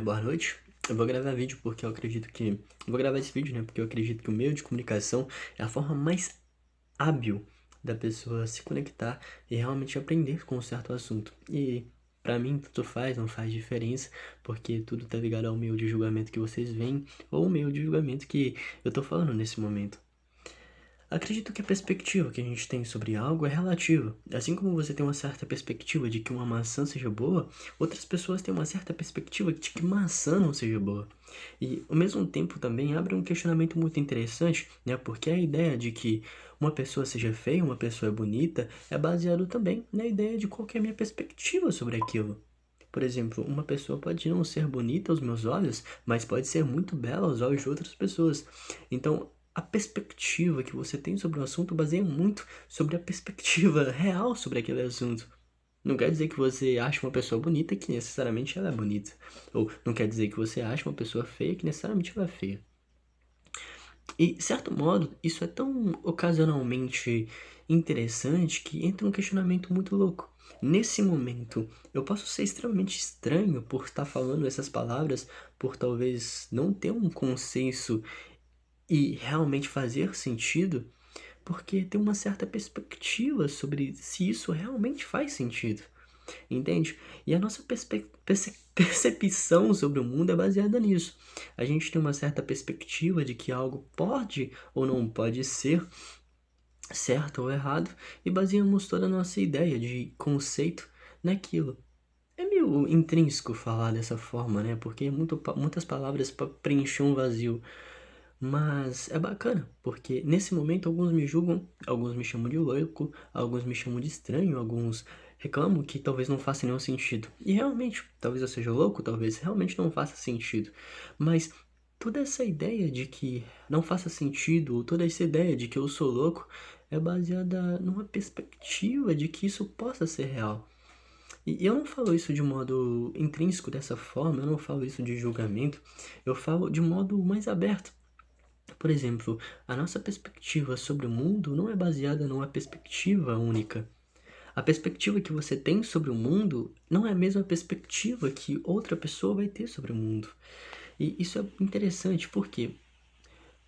Boa noite. Eu vou gravar vídeo porque eu acredito que. Eu vou gravar esse vídeo, né? Porque eu acredito que o meio de comunicação é a forma mais hábil da pessoa se conectar e realmente aprender com um certo assunto. E pra mim, tudo faz, não faz diferença, porque tudo tá ligado ao meio de julgamento que vocês veem ou o meio de julgamento que eu tô falando nesse momento. Acredito que a perspectiva que a gente tem sobre algo é relativa. Assim como você tem uma certa perspectiva de que uma maçã seja boa, outras pessoas têm uma certa perspectiva de que maçã não seja boa. E ao mesmo tempo também abre um questionamento muito interessante, né? Porque a ideia de que uma pessoa seja feia, uma pessoa é bonita, é baseado também na ideia de qual que é a minha perspectiva sobre aquilo. Por exemplo, uma pessoa pode não ser bonita aos meus olhos, mas pode ser muito bela aos olhos de outras pessoas. Então, a perspectiva que você tem sobre o assunto baseia muito sobre a perspectiva real sobre aquele assunto. Não quer dizer que você acha uma pessoa bonita que necessariamente ela é bonita. Ou não quer dizer que você acha uma pessoa feia que necessariamente ela é feia. E, de certo modo, isso é tão ocasionalmente interessante que entra um questionamento muito louco. Nesse momento, eu posso ser extremamente estranho por estar falando essas palavras, por talvez não ter um consenso e realmente fazer sentido, porque tem uma certa perspectiva sobre se isso realmente faz sentido. Entende? E a nossa percepção sobre o mundo é baseada nisso. A gente tem uma certa perspectiva de que algo pode ou não pode ser certo ou errado e baseamos toda a nossa ideia de conceito naquilo. É meio intrínseco falar dessa forma, né? Porque muitas palavras para preencher um vazio. Mas é bacana, porque nesse momento alguns me julgam, alguns me chamam de louco, alguns me chamam de estranho, alguns reclamam que talvez não faça nenhum sentido. E realmente, talvez eu seja louco, talvez realmente não faça sentido. Mas toda essa ideia de que não faça sentido, ou toda essa ideia de que eu sou louco, é baseada numa perspectiva de que isso possa ser real. E eu não falo isso de modo intrínseco dessa forma, eu não falo isso de julgamento, eu falo de modo mais aberto. Por exemplo, a nossa perspectiva sobre o mundo não é baseada numa perspectiva única. A perspectiva que você tem sobre o mundo não é a mesma perspectiva que outra pessoa vai ter sobre o mundo. E isso é interessante, por quê?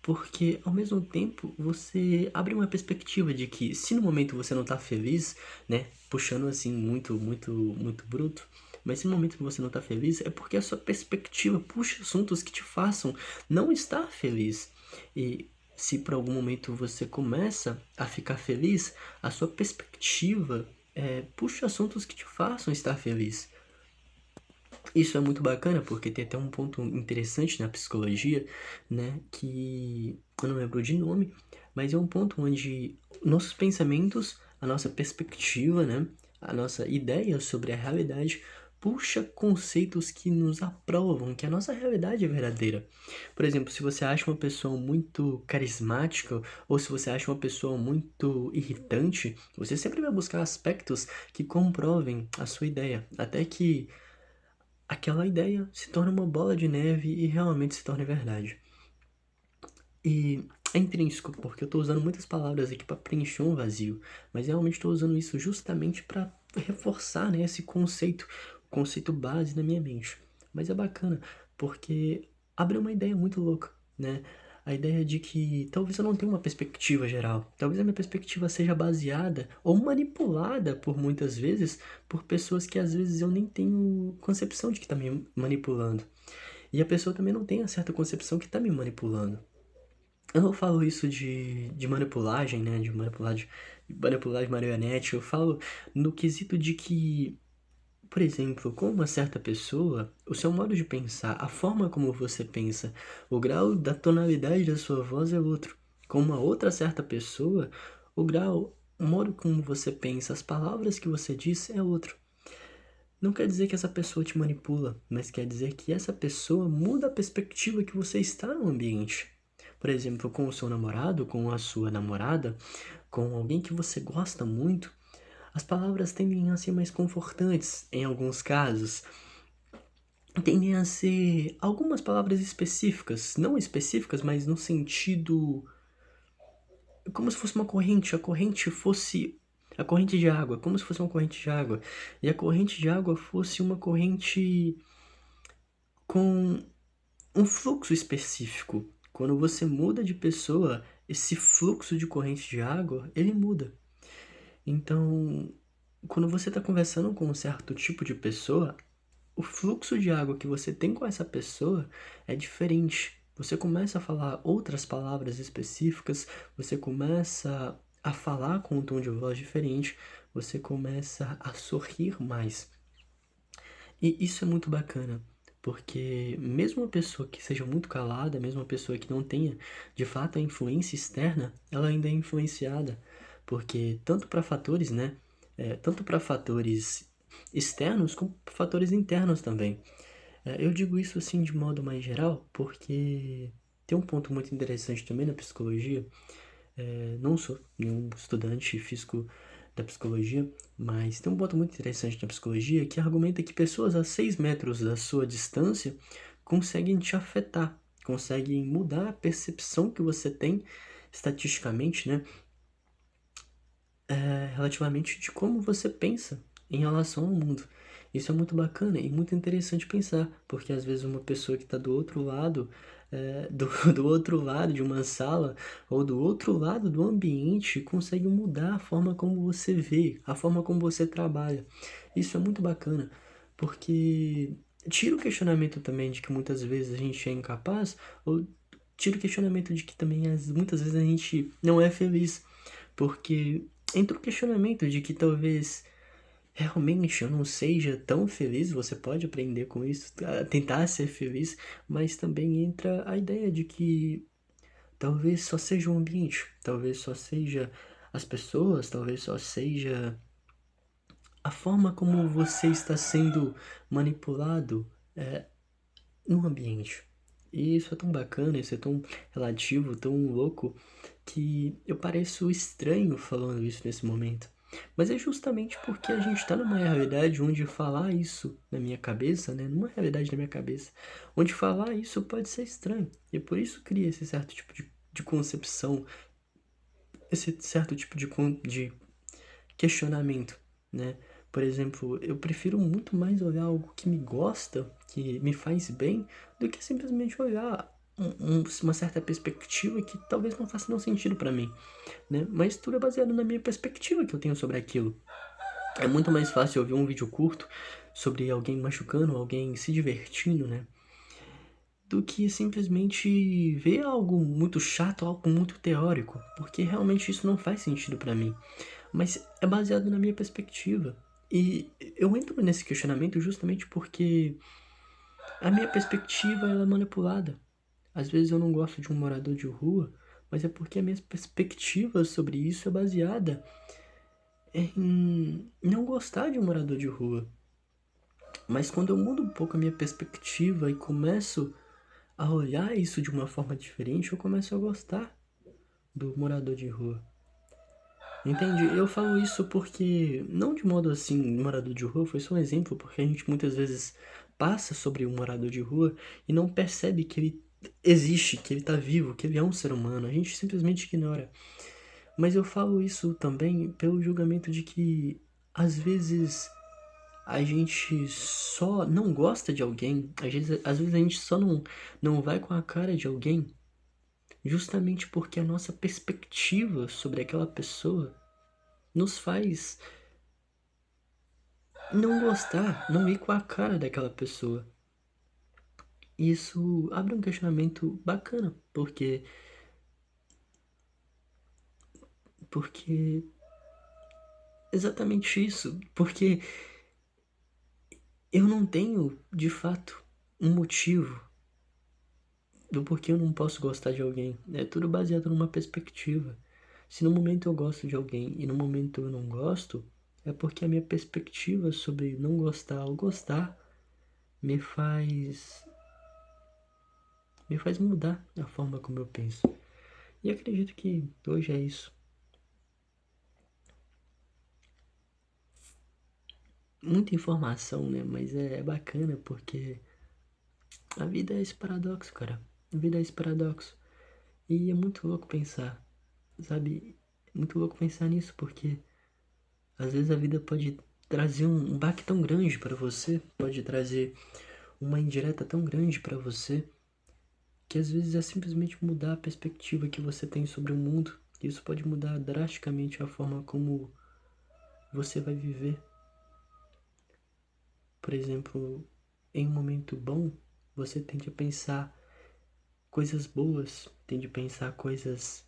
Porque ao mesmo tempo você abre uma perspectiva de que se no momento você não tá feliz, né, puxando assim muito bruto, mas se no momento que você não tá feliz é porque a sua perspectiva puxa assuntos que te façam não estar feliz. E se por algum momento você começa a ficar feliz, a sua perspectiva puxa assuntos que te façam estar feliz. Isso é muito bacana porque tem até um ponto interessante na psicologia, né, que eu não lembro de nome, mas é um ponto onde nossos pensamentos, a nossa perspectiva, né, a nossa ideia sobre a realidade puxa conceitos que nos aprovam que a nossa realidade é verdadeira. Por exemplo, se você acha uma pessoa muito carismática ou se você acha uma pessoa muito irritante, você sempre vai buscar aspectos que comprovem a sua ideia, até que aquela ideia se torna uma bola de neve e realmente se torna verdade. E é intrínseco, porque eu estou usando muitas palavras aqui para preencher um vazio, mas realmente estou usando isso justamente para reforçar, né, esse conceito, o conceito base na minha mente. Mas é bacana, porque abre uma ideia muito louca, né? A ideia de que talvez eu não tenha uma perspectiva geral. Talvez a minha perspectiva seja baseada ou manipulada por muitas vezes por pessoas que às vezes eu nem tenho concepção de que está me manipulando. E a pessoa também não tem a certa concepção que está me manipulando. Eu não falo isso de manipulagem, né? De manipular de marionete. Eu falo no quesito de que, por exemplo, com uma certa pessoa, o seu modo de pensar, a forma como você pensa, o grau da tonalidade da sua voz é outro. Com uma outra certa pessoa, o modo como você pensa, as palavras que você diz é outro. Não quer dizer que essa pessoa te manipula, mas quer dizer que essa pessoa muda a perspectiva que você está no ambiente. Por exemplo, com o seu namorado, com a sua namorada, com alguém que você gosta muito, as palavras tendem a ser mais confortantes em alguns casos. Tendem a ser algumas palavras específicas, não específicas, mas no sentido como se fosse uma corrente, a corrente fosse a corrente de água, como se fosse uma corrente de água, e a corrente de água fosse uma corrente com um fluxo específico. Quando você muda de pessoa, esse fluxo de corrente de água, ele muda. Então, quando você está conversando com um certo tipo de pessoa, o fluxo de água que você tem com essa pessoa é diferente. Você começa a falar outras palavras específicas, você começa a falar com um tom de voz diferente, você começa a sorrir mais. E isso é muito bacana, porque mesmo uma pessoa que seja muito calada, mesmo uma pessoa que não tenha de fato a influência externa, ela ainda é influenciada, porque tanto para fatores, né, tanto para fatores externos como para fatores internos também. Eu digo isso assim de modo mais geral, porque tem um ponto muito interessante também na psicologia. Não sou nenhum estudante físico da psicologia, mas tem um ponto muito interessante na psicologia que argumenta que pessoas a 6 metros da sua distância conseguem te afetar, conseguem mudar a percepção que você tem estatisticamente, né? Relativamente de como você pensa em relação ao mundo. Isso é muito bacana e muito interessante pensar, porque às vezes uma pessoa que está do outro lado, do outro lado de uma sala ou do outro lado do ambiente consegue mudar a forma como você vê, a forma como você trabalha. Isso é muito bacana, porque tira o questionamento também de que muitas vezes a gente é incapaz, ou tira o questionamento de que também muitas vezes a gente não é feliz, porque entra o questionamento de que talvez realmente eu não seja tão feliz, você pode aprender com isso, a tentar ser feliz, mas também entra a ideia de que talvez só seja o ambiente, talvez só seja as pessoas, talvez só seja a forma como você está sendo manipulado no ambiente. E isso é tão bacana, isso é tão relativo, tão louco, que eu pareço estranho falando isso nesse momento. Mas é justamente porque a gente está numa realidade onde falar isso na minha cabeça, né? Numa realidade na minha cabeça, onde falar isso pode ser estranho. E por isso cria esse certo tipo de concepção, esse certo tipo de questionamento, né? Por exemplo, eu prefiro muito mais olhar algo que me gosta, que me faz bem, do que simplesmente olhar uma certa perspectiva que talvez não faça nenhum sentido para mim, né? Mas tudo é baseado na minha perspectiva que eu tenho sobre aquilo. É muito mais fácil eu ver um vídeo curto sobre alguém machucando, alguém se divertindo, né? Do que simplesmente ver algo muito chato, algo muito teórico, porque realmente isso não faz sentido para mim. Mas é baseado na minha perspectiva. E eu entro nesse questionamento justamente porque a minha perspectiva ela é manipulada. Às vezes eu não gosto de um morador de rua, mas é porque a minha perspectiva sobre isso é baseada em não gostar de um morador de rua. Mas quando eu mudo um pouco a minha perspectiva e começo a olhar isso de uma forma diferente, eu começo a gostar do morador de rua. Entende? Eu falo isso porque, não de modo assim, morador de rua, foi só um exemplo, porque a gente muitas vezes passa sobre um morador de rua e não percebe que ele existe, que ele tá vivo, que ele é um ser humano, a gente simplesmente ignora. Mas eu falo isso também pelo julgamento de que, às vezes, a gente só não gosta de alguém, às vezes a gente só não vai com a cara de alguém, justamente porque a nossa perspectiva sobre aquela pessoa nos faz não gostar, não ir com a cara daquela pessoa. Isso abre um questionamento bacana, porque exatamente isso, porque eu não tenho, de fato, um motivo do porquê eu não posso gostar de alguém. É tudo baseado numa perspectiva. Se no momento eu gosto de alguém e no momento eu não gosto, é porque a minha perspectiva sobre não gostar ou gostar me faz me faz mudar a forma como eu penso. E acredito que hoje é isso. Muita informação, né? Mas é bacana porque a vida é esse paradoxo, cara. A vida é esse paradoxo. E é muito louco pensar, sabe? É muito louco pensar nisso porque às vezes a vida pode trazer um baque tão grande para você, pode trazer uma indireta tão grande para você que às vezes é simplesmente mudar a perspectiva que você tem sobre o mundo. Isso pode mudar drasticamente a forma como você vai viver. Por exemplo, em um momento bom, você tende a pensar coisas boas, tende a pensar coisas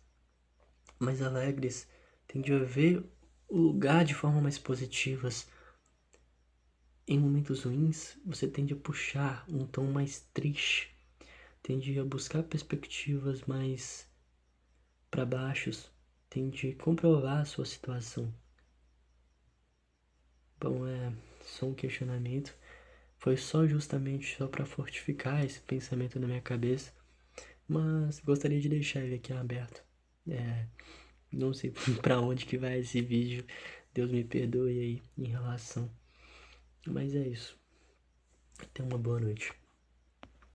mais alegres, tende a ver o lugar de forma mais positivas. Em momentos ruins, você tende a puxar um tom mais triste, tende a buscar perspectivas mais para baixos, tende a comprovar a sua situação. Bom, é só um questionamento. Foi justamente só para fortificar esse pensamento na minha cabeça, mas gostaria de deixar ele aqui aberto. Não sei para onde que vai esse vídeo. Deus me perdoe aí em relação. Mas é isso. Tenha uma boa noite.